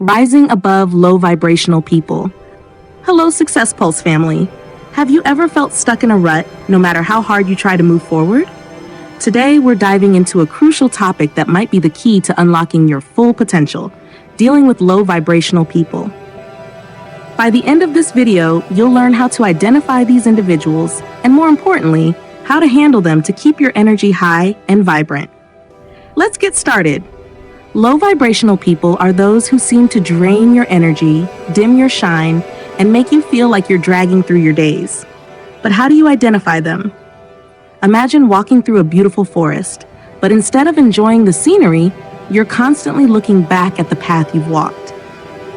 rising above low vibrational people. Hello, SuccessPulse family. Have you ever felt stuck in a rut, no matter how hard you try to move forward? Today, we're diving into a crucial topic that might be the key to unlocking your full potential, dealing with low vibrational people. By the end of this video, you'll learn how to identify these individuals, and more importantly, how to handle them to keep your energy high and vibrant. Let's get started. Low vibrational people are those who seem to drain your energy, dim your shine, and make you feel like you're dragging through your days. But how do you identify them? Imagine walking through a beautiful forest, but instead of enjoying the scenery, you're constantly looking back at the path you've walked.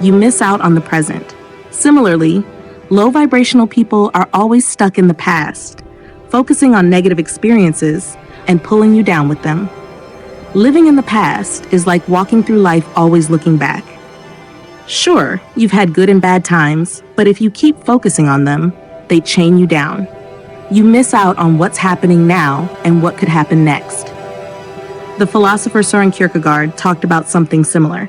You miss out on the present. Similarly, low vibrational people are always stuck in the past, focusing on negative experiences and pulling you down with them. Living in the past is like walking through life always looking back. Sure, you've had good and bad times, but if you keep focusing on them, they chain you down. You miss out on what's happening now and what could happen next. The philosopher Søren Kierkegaard talked about something similar.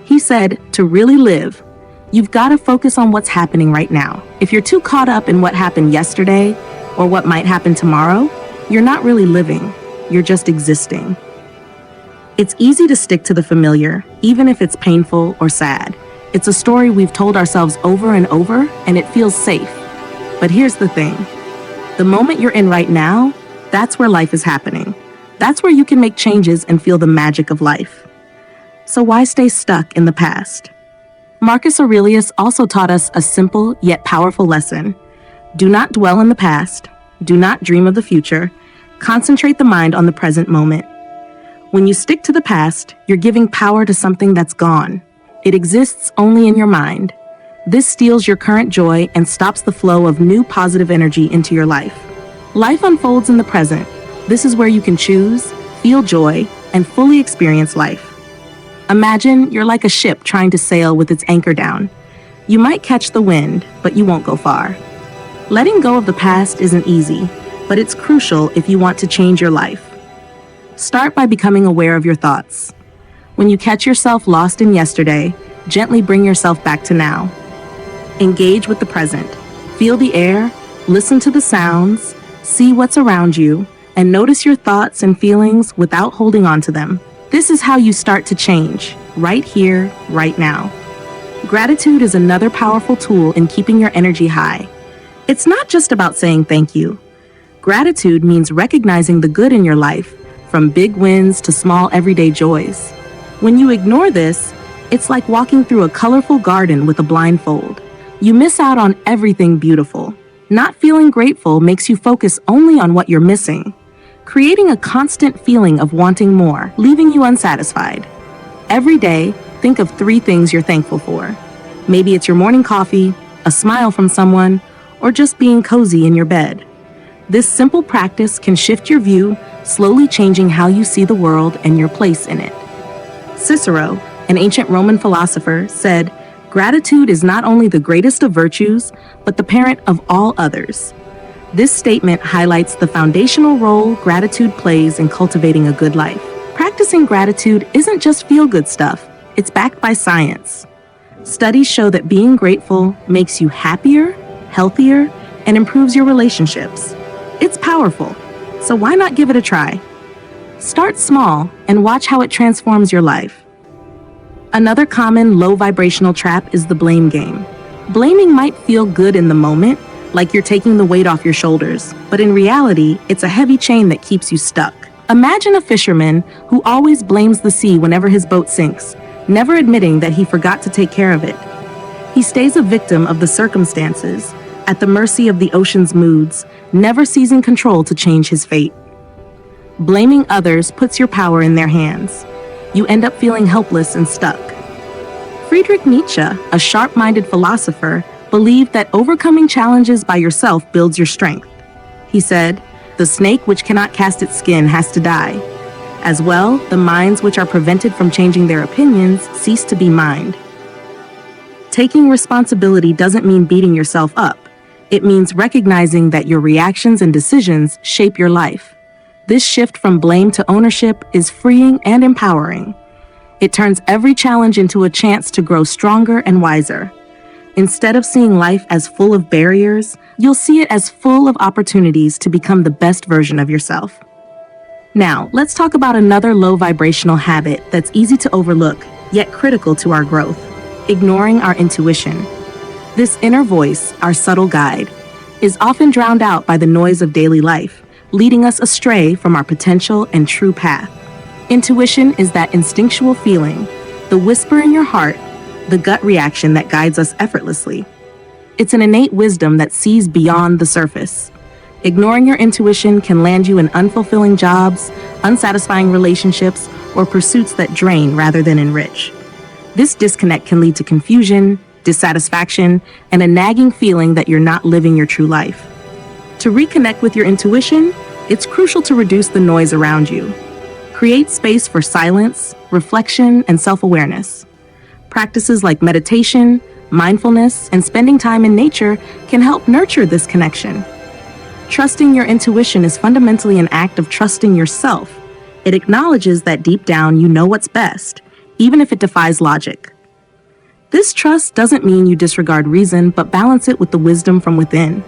He said, to really live, you've got to focus on what's happening right now. If you're too caught up in what happened yesterday or what might happen tomorrow, you're not really living, you're just existing. It's easy to stick to the familiar, even if it's painful or sad. It's a story we've told ourselves over and over, and it feels safe. But here's the thing. The moment you're in right now, that's where life is happening. That's where you can make changes and feel the magic of life. So why stay stuck in the past? Marcus Aurelius also taught us a simple yet powerful lesson. Do not dwell in the past. Do not dream of the future. Concentrate the mind on the present moment. When you stick to the past, you're giving power to something that's gone. It exists only in your mind. This steals your current joy and stops the flow of new positive energy into your life. Life unfolds in the present. This is where you can choose, feel joy, and fully experience life. Imagine you're like a ship trying to sail with its anchor down. You might catch the wind, but you won't go far. Letting go of the past isn't easy, but it's crucial if you want to change your life. Start by becoming aware of your thoughts. When you catch yourself lost in yesterday, gently bring yourself back to now. Engage with the present. Feel the air, listen to the sounds, see what's around you, and notice your thoughts and feelings without holding on to them. This is how you start to change, right here, right now. Gratitude is another powerful tool in keeping your energy high. It's not just about saying thank you. Gratitude means recognizing the good in your life, from big wins to small everyday joys. When you ignore this, it's like walking through a colorful garden with a blindfold. You miss out on everything beautiful. Not feeling grateful makes you focus only on what you're missing, creating a constant feeling of wanting more, leaving you unsatisfied. Every day, think of 3 things you're thankful for. Maybe it's your morning coffee, a smile from someone, or just being cozy in your bed. This simple practice can shift your view, slowly changing how you see the world and your place in it. Cicero, an ancient Roman philosopher, said, "Gratitude is not only the greatest of virtues, but the parent of all others." This statement highlights the foundational role gratitude plays in cultivating a good life. Practicing gratitude isn't just feel-good stuff, it's backed by science. Studies show that being grateful makes you happier, healthier, and improves your relationships. It's powerful, so why not give it a try? Start small and watch how it transforms your life. Another common low vibrational trap is the blame game. Blaming might feel good in the moment, like you're taking the weight off your shoulders, but in reality, it's a heavy chain that keeps you stuck. Imagine a fisherman who always blames the sea whenever his boat sinks, never admitting that he forgot to take care of it. He stays a victim of the circumstances, at the mercy of the ocean's moods, never seizing control to change his fate. Blaming others puts your power in their hands. You end up feeling helpless and stuck. Friedrich Nietzsche, a sharp-minded philosopher, believed that overcoming challenges by yourself builds your strength. He said, "The snake which cannot cast its skin has to die. As well, the minds which are prevented from changing their opinions cease to be mind." Taking responsibility doesn't mean beating yourself up. It means recognizing that your reactions and decisions shape your life. This shift from blame to ownership is freeing and empowering. It turns every challenge into a chance to grow stronger and wiser. Instead of seeing life as full of barriers, you'll see it as full of opportunities to become the best version of yourself. Now, let's talk about another low vibrational habit that's easy to overlook, yet critical to our growth: ignoring our intuition. This inner voice, our subtle guide, is often drowned out by the noise of daily life, leading us astray from our potential and true path. Intuition is that instinctual feeling, the whisper in your heart, the gut reaction that guides us effortlessly. It's an innate wisdom that sees beyond the surface. Ignoring your intuition can land you in unfulfilling jobs, unsatisfying relationships, or pursuits that drain rather than enrich. This disconnect can lead to confusion, dissatisfaction, and a nagging feeling that you're not living your true life. To reconnect with your intuition, it's crucial to reduce the noise around you. Create space for silence, reflection, and self-awareness. Practices like meditation, mindfulness, and spending time in nature can help nurture this connection. Trusting your intuition is fundamentally an act of trusting yourself. It acknowledges that deep down you know what's best, even if it defies logic. This trust doesn't mean you disregard reason, but balance it with the wisdom from within.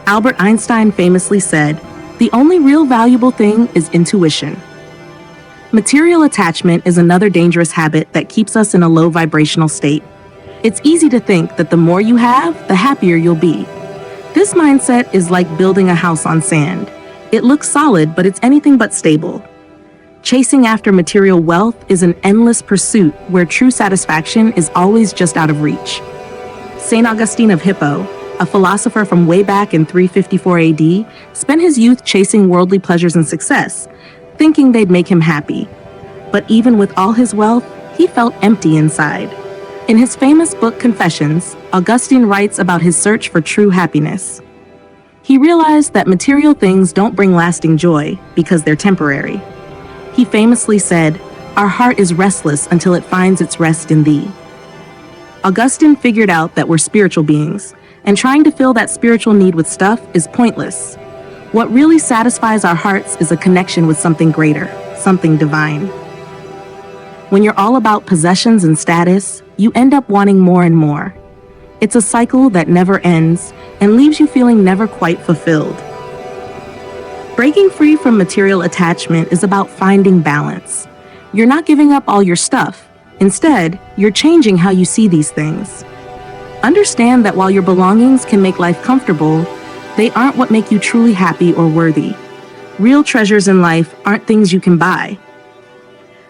Albert Einstein famously said, "The only real valuable thing is intuition." Material attachment is another dangerous habit that keeps us in a low vibrational state. It's easy to think that the more you have, the happier you'll be. This mindset is like building a house on sand. It looks solid, but it's anything but stable. Chasing after material wealth is an endless pursuit where true satisfaction is always just out of reach. St. Augustine of Hippo, a philosopher from way back in 354 AD, spent his youth chasing worldly pleasures and success, thinking they'd make him happy. But even with all his wealth, he felt empty inside. In his famous book Confessions, Augustine writes about his search for true happiness. He realized that material things don't bring lasting joy because they're temporary. He famously said, "Our heart is restless until it finds its rest in thee." Augustine figured out that we're spiritual beings, and trying to fill that spiritual need with stuff is pointless. What really satisfies our hearts is a connection with something greater, something divine. When you're all about possessions and status, you end up wanting more and more. It's a cycle that never ends and leaves you feeling never quite fulfilled. Breaking free from material attachment is about finding balance. You're not giving up all your stuff. Instead, you're changing how you see these things. Understand that while your belongings can make life comfortable, they aren't what make you truly happy or worthy. Real treasures in life aren't things you can buy.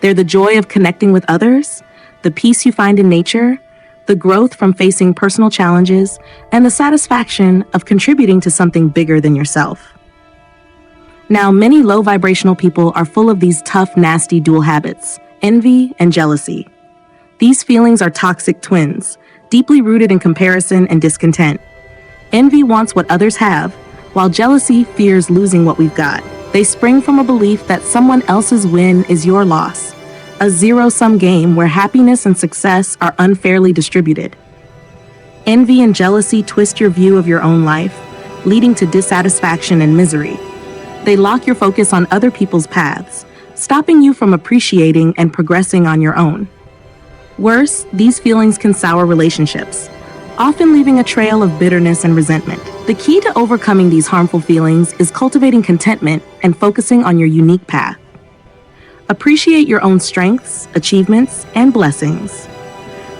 They're the joy of connecting with others, the peace you find in nature, the growth from facing personal challenges, and the satisfaction of contributing to something bigger than yourself. Now, many low vibrational people are full of these tough, nasty dual habits: envy and jealousy. These feelings are toxic twins, deeply rooted in comparison and discontent. Envy wants what others have, while jealousy fears losing what we've got. They spring from a belief that someone else's win is your loss, a zero-sum game where happiness and success are unfairly distributed. Envy and jealousy twist your view of your own life, leading to dissatisfaction and misery. They lock your focus on other people's paths, stopping you from appreciating and progressing on your own. Worse, these feelings can sour relationships, often leaving a trail of bitterness and resentment. The key to overcoming these harmful feelings is cultivating contentment and focusing on your unique path. Appreciate your own strengths, achievements, and blessings.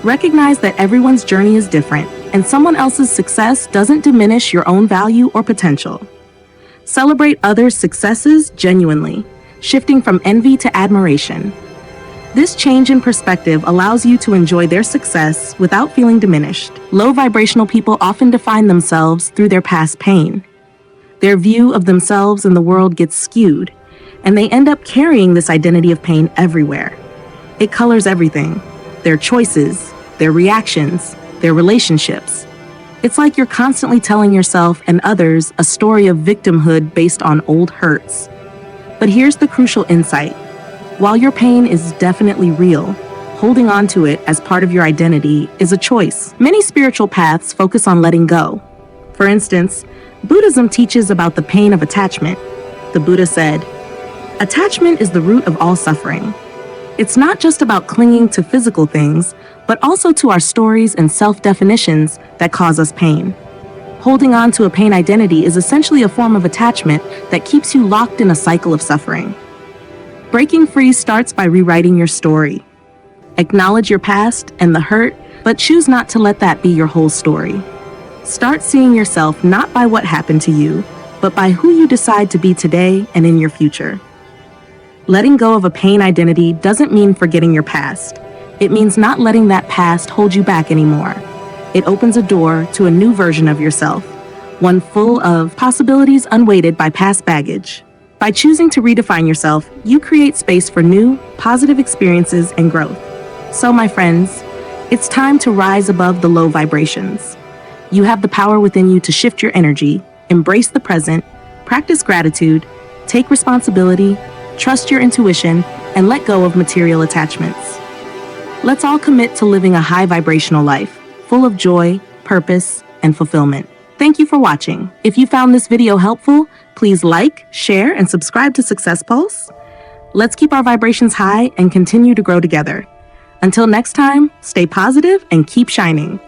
Recognize that everyone's journey is different, and someone else's success doesn't diminish your own value or potential. Celebrate others' successes genuinely, shifting from envy to admiration. This change in perspective allows you to enjoy their success without feeling diminished. Low vibrational people often define themselves through their past pain. Their view of themselves and the world gets skewed, and they end up carrying this identity of pain everywhere. It colors everything: their choices, their reactions, their relationships. It's like you're constantly telling yourself and others a story of victimhood based on old hurts. But here's the crucial insight. While your pain is definitely real, holding on to it as part of your identity is a choice. Many spiritual paths focus on letting go. For instance, Buddhism teaches about the pain of attachment. The Buddha said, "Attachment is the root of all suffering." It's not just about clinging to physical things, but also to our stories and self-definitions that cause us pain. Holding on to a pain identity is essentially a form of attachment that keeps you locked in a cycle of suffering. Breaking free starts by rewriting your story. Acknowledge your past and the hurt, but choose not to let that be your whole story. Start seeing yourself not by what happened to you, but by who you decide to be today and in your future. Letting go of a pain identity doesn't mean forgetting your past. It means not letting that past hold you back anymore. It opens a door to a new version of yourself, one full of possibilities unweighted by past baggage. By choosing to redefine yourself, you create space for new, positive experiences and growth. So, my friends, it's time to rise above the low vibrations. You have the power within you to shift your energy, embrace the present, practice gratitude, take responsibility, trust your intuition, and let go of material attachments. Let's all commit to living a high vibrational life, full of joy, purpose, and fulfillment. Thank you for watching. If you found this video helpful, please like, share, and subscribe to SuccessPulse. Let's keep our vibrations high and continue to grow together. Until next time, stay positive and keep shining.